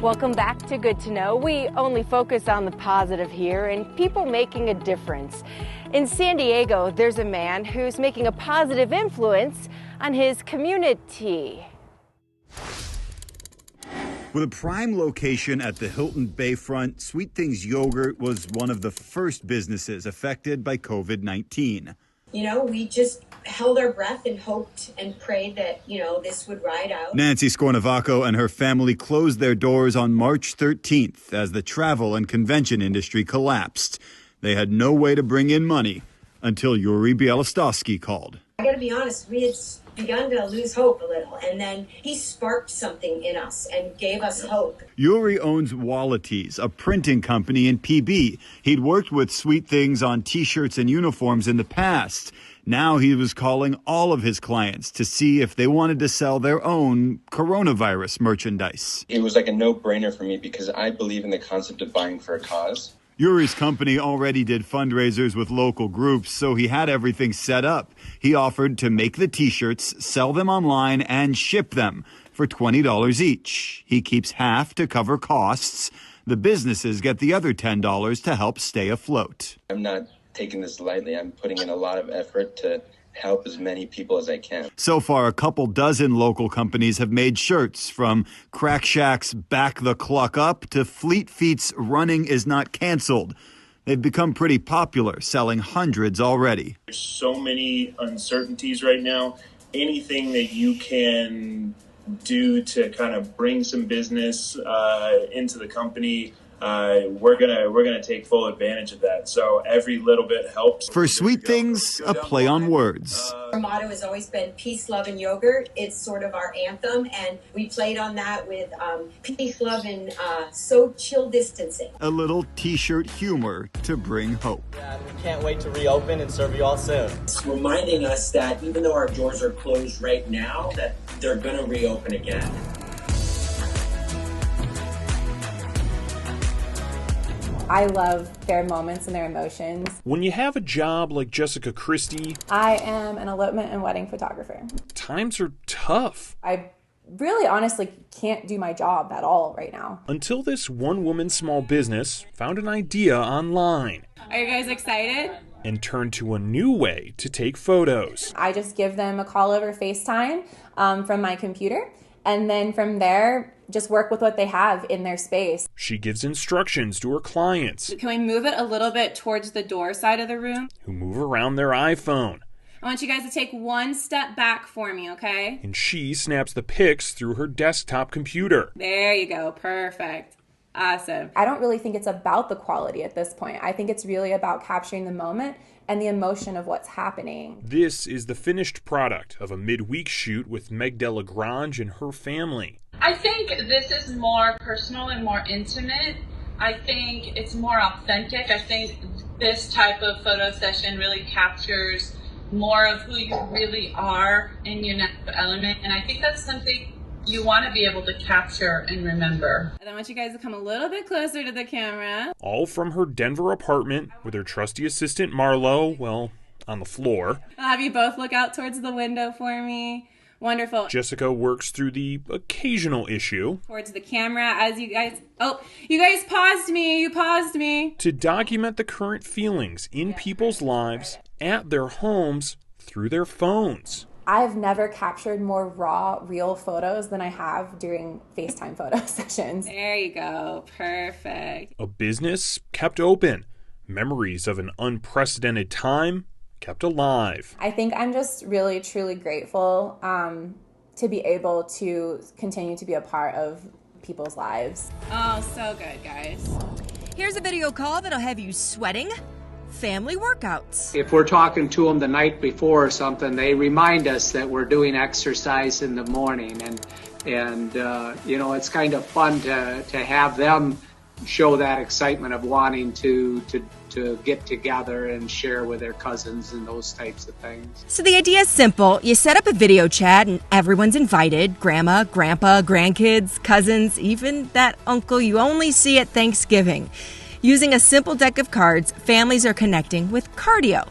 Welcome back to Good to Know. We only focus on the positive here and people making a difference. In San Diego, there's a man who's making a positive influence on his community. With a prime location at the Hilton Bayfront, Sweet Things Yogurt was one of the first businesses affected by COVID-19. You know, we just held our breath and hoped and prayed that, this would ride out. Nancy Scornavaco and her family closed their doors on March 13th as the travel and convention industry collapsed. They had no way to bring in money until Yuri Bielostowski called. I gotta be honest, we had begun to lose hope a little, and then he sparked something in us and gave us hope. Yuri owns Walleties, a printing company in PB. He'd worked with Sweet Things on T-shirts and uniforms in the past. Now he was calling all of his clients to see if they wanted to sell their own coronavirus merchandise. It was like a no-brainer for me because I believe in the concept of buying for a cause. Yuri's company already did fundraisers with local groups, so he had everything set up. He offered to make the T-shirts, sell them online, and ship them for $20 each. He keeps half to cover costs. The businesses get the other $10 to help stay afloat. I'm not taking this lightly. I'm putting in a lot of effort to help as many people as I can. So far, a couple dozen local companies have made shirts, from Crack Shack's Back the Cluck Up to Fleet Feet's Running Is Not Canceled. They've become pretty popular, selling hundreds already. There's so many uncertainties right now. Anything that you can do to kind of bring some business into the company, we're gonna take full advantage of that. So every little bit helps. For Sweet Things, a play on words. Our motto has always been peace, love, and yogurt. It's sort of our anthem, and we played on that with peace, love, and social distancing. A little T-shirt humor to bring hope. Yeah, we can't wait to reopen and serve you all soon. It's reminding us that even though our doors are closed right now, that they're gonna reopen again. I love their moments and their emotions. When you have a job like Jessica Christie, I am an elopement and wedding photographer. Times are tough. I really honestly can't do my job at all right now. Until this one-woman small business found an idea online. Are you guys excited? And turned to a new way to take photos. I just give them a call over FaceTime from my computer, and then from there, just work with what they have in their space. She gives instructions to her clients. Can we move it a little bit towards the door side of the room? Who move around their iPhone. I want you guys to take one step back for me, okay? And she snaps the pics through her desktop computer. There you go. Perfect. Awesome. I don't really think it's about the quality at this point. I think it's really about capturing the moment and the emotion of what's happening. This is the finished product of a midweek shoot with Meg Delagrange and her family. I think this is more personal and more intimate. I think it's more authentic. I think this type of photo session really captures more of who you really are in your natural element. And I think that's something you want to be able to capture and remember. And I want you guys to come a little bit closer to the camera. All from her Denver apartment with her trusty assistant Marlo, on the floor. I'll have you both look out towards the window for me. Wonderful. Jessica works through the occasional issue. Towards the camera as you guys... Oh, you guys paused me. You paused me. To document the current feelings in people's lives, at their homes, through their phones. I've never captured more raw, real photos than I have during FaceTime photo sessions. There you go. Perfect. A business kept open. Memories of an unprecedented time kept alive. I think I'm just really, truly grateful to be able to continue to be a part of people's lives. Oh, so good, guys. Here's a video call that'll have you sweating. Family workouts. If we're talking to them the night before or something, they remind us that we're doing exercise in the morning, and it's kind of fun to have them show that excitement of wanting to get together and share with their cousins and those types of things. So the idea is simple. You set up a video chat and everyone's invited. Grandma, grandpa, grandkids, cousins, even that uncle you only see at Thanksgiving. Using a simple deck of cards, families are connecting with cardio.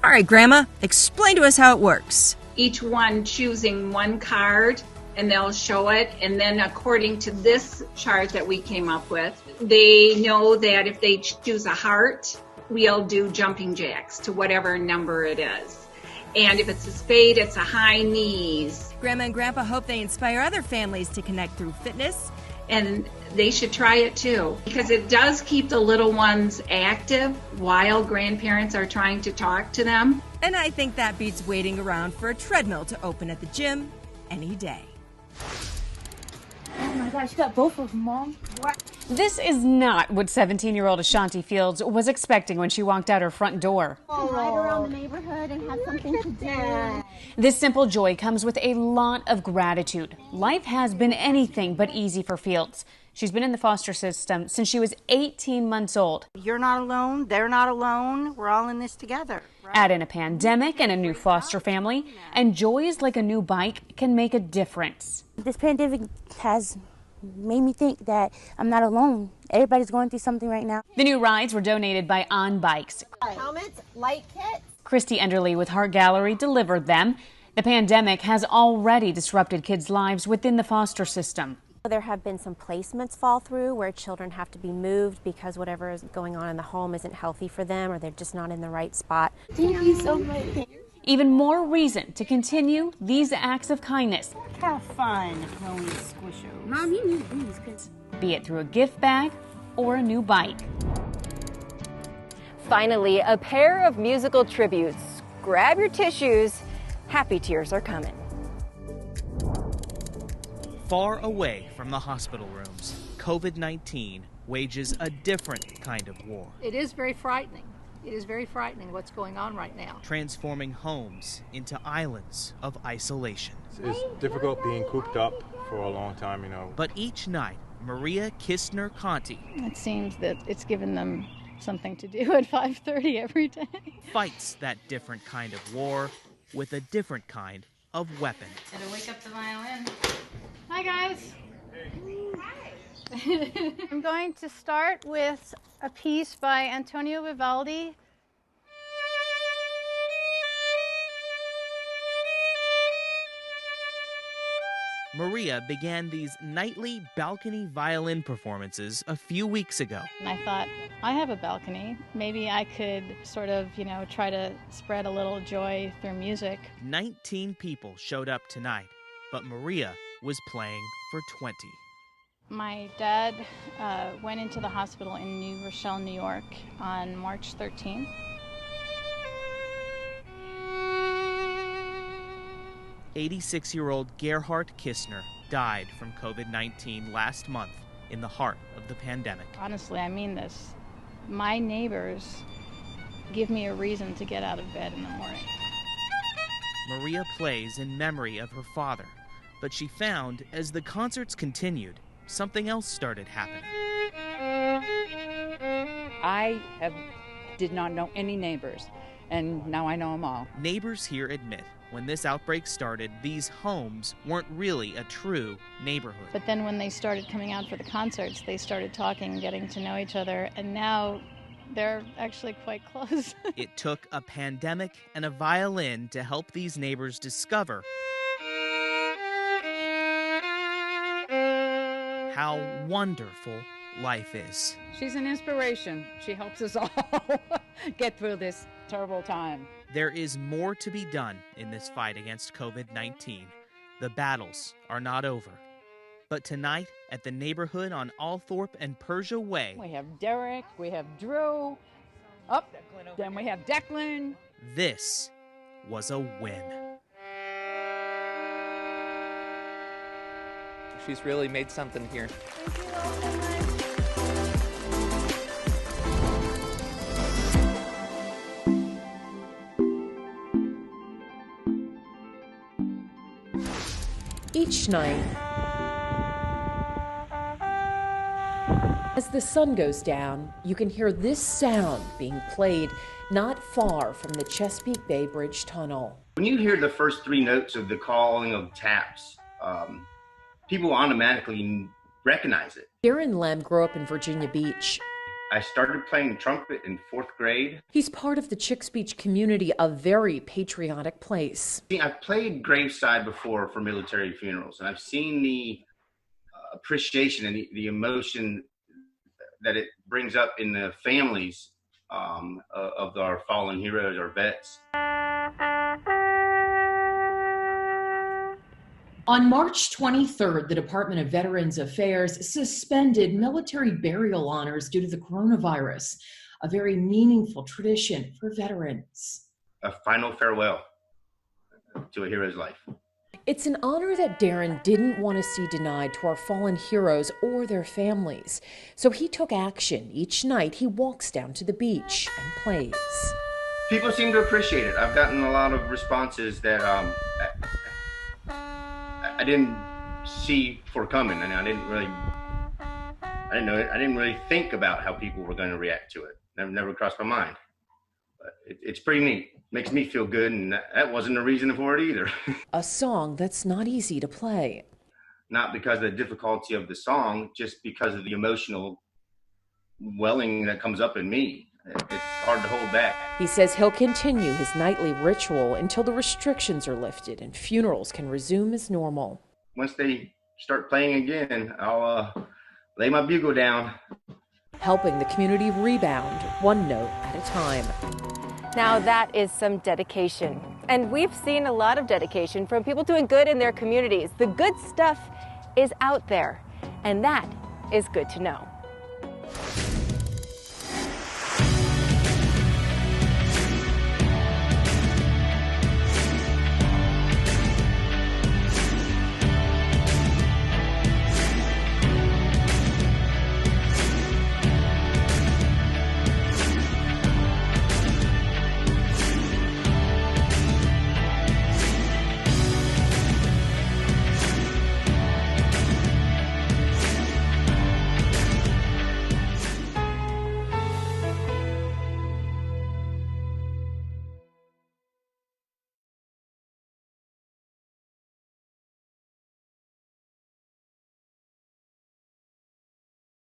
All right, Grandma, explain to us how it works. Each one choosing one card and they'll show it. And then according to this chart that we came up with, they know that if they choose a heart, we'll do jumping jacks to whatever number it is. And if it's a spade, it's a high knees. Grandma and Grandpa hope they inspire other families to connect through fitness. And they should try it too, because it does keep the little ones active while grandparents are trying to talk to them. And I think that beats waiting around for a treadmill to open at the gym any day. Oh my gosh, you got both of them, Mom. What? This is not what 17-year-old Ashanti Fields was expecting when she walked out her front door. Ride around the neighborhood and have something to do. This simple joy comes with a lot of gratitude. Life has been anything but easy for Fields. She's been in the foster system since she was 18 months old. You're not alone. They're not alone. We're all in this together. Right? Add in a pandemic and a new foster family, and joys like a new bike can make a difference. This pandemic has made me think that I'm not alone. Everybody's going through something right now. The new rides were donated by On Bikes. Helmets, light kits. Christy Enderly with Heart Gallery delivered them. The pandemic has already disrupted kids' lives within the foster system. There have been some placements fall through where children have to be moved because whatever is going on in the home isn't healthy for them, or they're just not in the right spot. Thank you so much. Even more reason to continue these acts of kindness. Have fun when we squish them. Mom, you need these. Be it through a gift bag or a new bike. Finally, a pair of musical tributes. Grab your tissues. Happy tears are coming. Far away from the hospital rooms, COVID-19 wages a different kind of war. It is very frightening. It is very frightening what's going on right now. Transforming homes into islands of isolation. It's difficult being cooped up for a long time, But each night, Maria Kistner-Conti. It seems that it's given them something to do at 5:30 every day. Fights that different kind of war with a different kind of weapon. Better wake up the violin. Hi, guys. Hi. I'm going to start with a piece by Antonio Vivaldi. Maria began these nightly balcony violin performances a few weeks ago. And I thought, I have a balcony. Maybe I could sort of, try to spread a little joy through music. 19 people showed up tonight, but Maria was playing for 20. My dad went into the hospital in New Rochelle, New York on March 13th. "86-year-old Gerhard Kistner died from COVID-19 last month in the heart of the pandemic. Honestly, I mean this. My neighbors give me a reason to get out of bed in the morning. Maria plays in memory of her father, but she found as the concerts continued, something else started happening. I did not know any neighbors, and now I know them all. Neighbors here admit when this outbreak started, these homes weren't really a true neighborhood. But then when they started coming out for the concerts, they started talking, getting to know each other, and now they're actually quite close. It took a pandemic and a violin to help these neighbors discover how wonderful life is. She's an inspiration. She helps us all get through this terrible time. There is more to be done in this fight against COVID-19. The battles are not over. But tonight, at the neighborhood on Althorpe and Persia Way, we have Derek, we have Drew, then we have Declan. This was a win. She's really made something here. Thank you all so much. Each night, as the sun goes down, you can hear this sound being played not far from the Chesapeake Bay Bridge Tunnel. When you hear the first three notes of the calling of taps, people automatically recognize it. Darren Lem grew up in Virginia Beach. I started playing trumpet in 4th grade. He's part of the Chicks Beach community, a very patriotic place. I've played graveside before for military funerals, and I've seen the appreciation and the emotion that it brings up in the families of our fallen heroes, our vets. On March 23rd, the Department of Veterans Affairs suspended military burial honors due to the coronavirus, a very meaningful tradition for veterans. A final farewell to a hero's life. It's an honor that Darren didn't want to see denied to our fallen heroes or their families. So he took action. Each night he walks down to the beach and plays. People seem to appreciate it. I've gotten a lot of responses that I didn't see forthcoming, and I didn't really think about how people were going to react to it. Never crossed my mind. But it's pretty neat. Makes me feel good, and that wasn't a reason for it either. A song that's not easy to play. Not because of the difficulty of the song, just because of the emotional welling that comes up in me. It's hard to hold back. He says he'll continue his nightly ritual until the restrictions are lifted and funerals can resume as normal. Once they start playing again, I'll lay my bugle down. Helping the community rebound, one note at a time. Now that is some dedication. And we've seen a lot of dedication from people doing good in their communities. The good stuff is out there, and that is good to know.